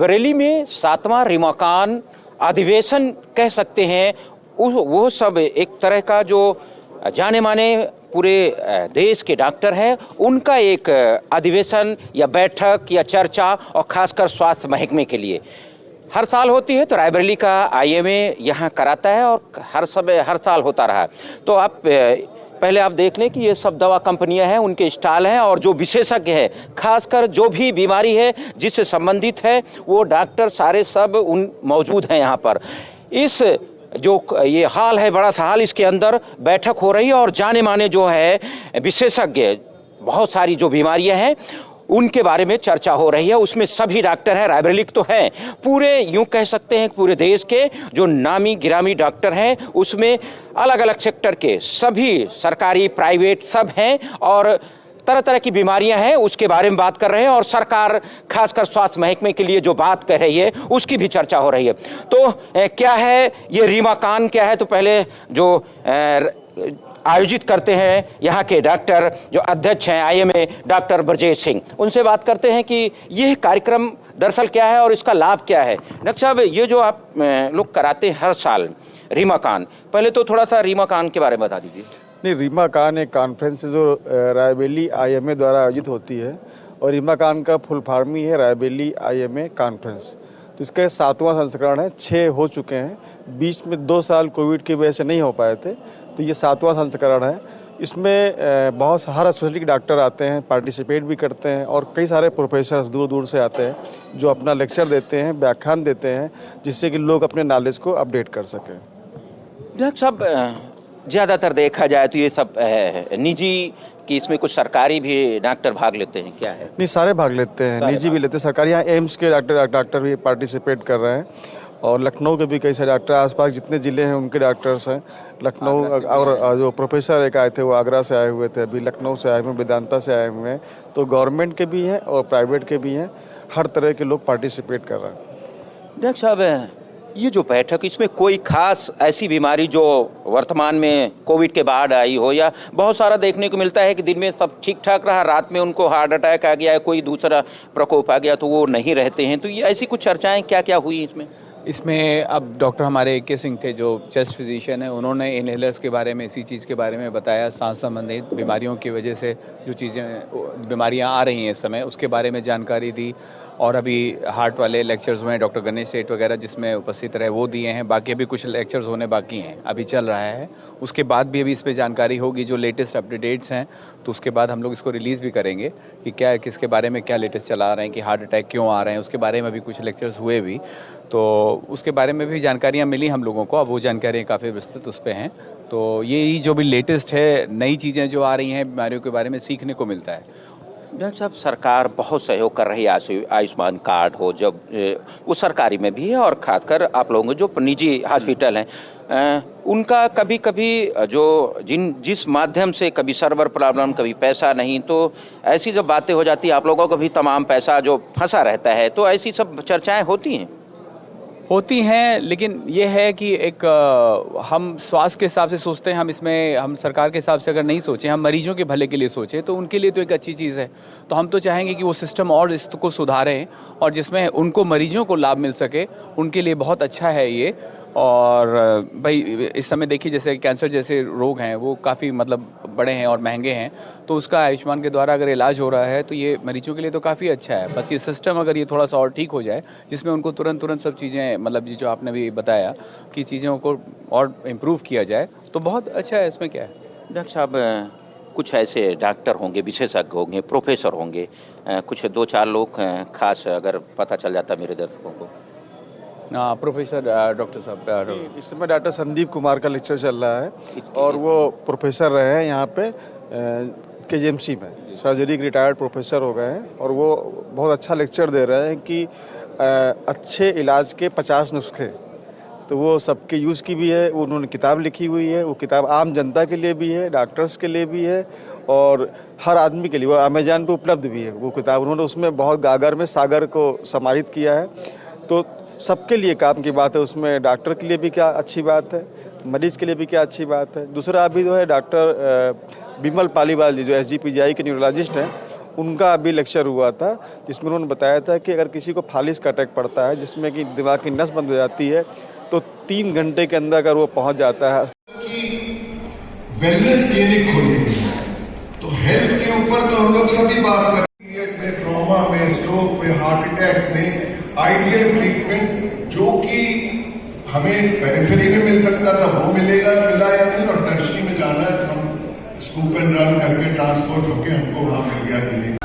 बरेली में 7वां रीमाकान अधिवेशन कह सकते हैं। वो सब एक तरह का जो जाने माने पूरे देश के डॉक्टर हैं, उनका एक अधिवेशन या बैठक या चर्चा, और खासकर स्वास्थ्य महकमे के लिए हर साल होती है। तो रायबरेली का आईएमए यहाँ कराता है और हर साल होता रहा। तो आप पहले आप देख लें कि ये सब दवा कंपनियां हैं, उनके स्टॉल हैं, और जो विशेषज्ञ हैं, खासकर जो भी बीमारी है जिससे संबंधित है, वो डॉक्टर सारे सब उन मौजूद हैं यहाँ पर। इस जो ये हाल है, बड़ा सा हाल, इसके अंदर बैठक हो रही है और जाने माने जो है विशेषज्ञ, बहुत सारी जो बीमारियां हैं उनके बारे में चर्चा हो रही है। उसमें सभी डॉक्टर हैं, रायबरेली तो हैं, पूरे यूं कह सकते हैं पूरे देश के जो नामी गिरामी डॉक्टर हैं, उसमें अलग अलग सेक्टर के सभी, सरकारी प्राइवेट सब हैं, और तरह तरह की बीमारियां हैं उसके बारे में बात कर रहे हैं। और सरकार खासकर स्वास्थ्य महकमे के लिए जो बात कह रही है उसकी भी चर्चा हो रही है। तो क्या है ये रीमाकान, क्या है? तो पहले जो आयोजित करते हैं यहाँ के डॉक्टर, जो अध्यक्ष हैं आईएमए, डॉक्टर ब्रजेश सिंह, उनसे बात करते हैं कि यह कार्यक्रम दरअसल क्या है और इसका लाभ क्या है। डॉक्टर साहब, ये जो आप लोग कराते हैं हर साल रीमाकान, पहले तो थोड़ा सा रीमाकान के बारे में बता दीजिए। नहीं, रीमाकान एक कॉन्फ्रेंस है जो रायबरेली आईएमए द्वारा आयोजित होती है, और रीमाकान का फुल फॉर्म ही है रायबरेली आईएमए कॉन्फ्रेंस। तो इसका 7वां संस्करण है, 6 हो चुके हैं, बीच में 2 साल कोविड की वजह से नहीं हो पाए थे, तो ये 7वां संस्करण है। इसमें बहुत हर स्पेशलिटी के डॉक्टर आते हैं, पार्टिसिपेट भी करते हैं, और कई सारे प्रोफेसर्स दूर दूर से आते हैं जो अपना लेक्चर देते हैं, व्याख्यान देते हैं, जिससे कि लोग अपने नॉलेज को अपडेट कर सकें। डॉक्टर साहब, ज़्यादातर देखा जाए तो ये सब निजी, कि इसमें कुछ सरकारी भी डॉक्टर भाग लेते हैं, क्या है? नहीं, सारे भाग लेते हैं, निजी भी लेते हैं, सरकारी। यहाँ एम्स के डॉक्टर भी पार्टिसिपेट कर रहे हैं, और लखनऊ के भी कई सारे डॉक्टर, आसपास जितने ज़िले हैं उनके डॉक्टर्स हैं। लखनऊ, और जो प्रोफेसर एक आए थे वो आगरा से आए हुए थे, अभी लखनऊ से आए हुए, वेदांता से आए हुए हैं। तो गवर्नमेंट के भी हैं और प्राइवेट के भी हैं, हर तरह के लोग पार्टिसिपेट कर रहे हैं। डॉक्टर साहब, ये जो बैठक, इसमें कोई खास ऐसी बीमारी जो वर्तमान में कोविड के बाद आई हो, या बहुत सारा देखने को मिलता है कि दिन में सब ठीक ठाक रहा, रात में उनको हार्ट अटैक आ गया है, कोई दूसरा प्रकोप आ गया तो वो नहीं रहते हैं, तो ये ऐसी कुछ चर्चाएं क्या क्या हुई इसमें? इसमें अब डॉक्टर हमारे के सिंह थे जो चेस्ट फिजिशियन है, उन्होंने इनहेलर्स के बारे में, इसी चीज़ के बारे में बताया, सांस संबंधित बीमारियों की वजह से जो बीमारियां आ रही हैं इस समय, उसके बारे में जानकारी दी। और अभी हार्ट वाले लेक्चर्स हुए हैं, डॉक्टर गणेश सेठ वगैरह जिसमें उपस्थित रहे, वो दिए हैं। बाकी अभी कुछ लेक्चर्स होने बाकी हैं, अभी चल रहा है। उसके बाद भी अभी इस पर जानकारी होगी, जो लेटेस्ट अपडेट्स हैं, तो उसके बाद हम लोग इसको रिलीज़ भी करेंगे कि क्या, किसके बारे में क्या लेटेस्ट चला रहे हैं, कि हार्ट अटैक क्यों आ रहे हैं, उसके बारे में भी कुछ लेक्चर्स हुए भी, तो उसके बारे में भी जानकारियाँ मिली हम लोगों को। अब वो जानकारियाँ काफ़ी विस्तृत उस पर हैं। तो यही जो भी लेटेस्ट है, नई चीज़ें जो आ रही हैं बीमारियों के बारे में सीखने को मिलता है। डॉक्टर साहब, सरकार बहुत सहयोग कर रही है, आयुष्मान कार्ड हो, जब वो सरकारी में भी है, और खासकर आप लोगों जो निजी हॉस्पिटल हैं, उनका कभी कभी जो जिस माध्यम से कभी सर्वर प्रॉब्लम, कभी पैसा नहीं, तो ऐसी जब बातें हो जाती हैं, आप लोगों को भी तमाम पैसा जो फंसा रहता है, तो ऐसी सब चर्चाएं होती हैं, लेकिन ये है कि एक हम स्वास्थ्य के हिसाब से सोचते हैं, हम सरकार के हिसाब से अगर नहीं सोचें, हम मरीजों के भले के लिए सोचें, तो उनके लिए तो एक अच्छी चीज़ है। तो हम तो चाहेंगे कि वो सिस्टम और इसको सुधारें, और जिसमें उनको मरीजों को लाभ मिल सके, उनके लिए बहुत अच्छा है ये। और भाई इस समय देखिए, जैसे कैंसर जैसे रोग हैं वो काफ़ी बड़े हैं और महंगे हैं, तो उसका आयुष्मान के द्वारा अगर इलाज हो रहा है तो ये मरीजों के लिए तो काफ़ी अच्छा है। बस ये सिस्टम अगर ये थोड़ा सा और ठीक हो जाए, जिसमें उनको तुरंत सब चीज़ें, जो आपने भी बताया कि चीज़ों को और इम्प्रूव किया जाए, तो बहुत अच्छा है। इसमें क्या है डॉक्टर साहब, कुछ ऐसे डॉक्टर होंगे, विशेषज्ञ होंगे, प्रोफेसर होंगे, कुछ 2-4 लोग खास अगर पता चल जाता मेरे दर्शकों को? प्रोफेसर डॉक्टर साहब, इस समय डॉक्टर संदीप कुमार का लेक्चर चल रहा है, और वो प्रोफेसर रहे हैं यहाँ पे केजीएमसी में, सर्जरी के रिटायर्ड प्रोफेसर हो गए हैं, और वो बहुत अच्छा लेक्चर दे रहे हैं कि अच्छे इलाज के 50 नुस्खे। तो वो सबके यूज़ की भी है, उन्होंने किताब लिखी हुई है, वो किताब आम जनता के लिए भी है, डॉक्टर्स के लिए भी है, और हर आदमी के लिए। वो अमेज़न पे उपलब्ध भी है वो किताब, उन्होंने उसमें बहुत गागर में सागर को समाहित किया है। तो सबके लिए काम की बात है उसमें, डॉक्टर के लिए भी क्या अच्छी बात है, मरीज के लिए भी क्या अच्छी बात है। दूसरा अभी जो है डॉक्टर बिमल पालीवाल जी, जो एसजीपीजीआई के न्यूरोलॉजिस्ट हैं, उनका अभी लेक्चर हुआ था, जिसमें उन्होंने बताया था कि अगर किसी को फालिस का अटैक पड़ता है, जिसमें कि दिमाग की नस बंद हो जाती है, तो 3 घंटे के अंदर अगर वो पहुंच जाता है। वेलनेस क्लिनिक खोलेंगे, तो हेल्थ के ऊपर तो हम लोग सभी बात कर रहे हैं, ट्रॉमा में, स्ट्रोक में, हार्ट अटैक में आइडियल ट्रीटमेंट जो कि हमें पेरिफेरी में मिल सकता था वो मिलेगा, मिला या नहीं, और टर्शरी में जाना है हम स्कूप एंड रन करके ट्रांसपोर्ट होके हमको वहां मिल गया।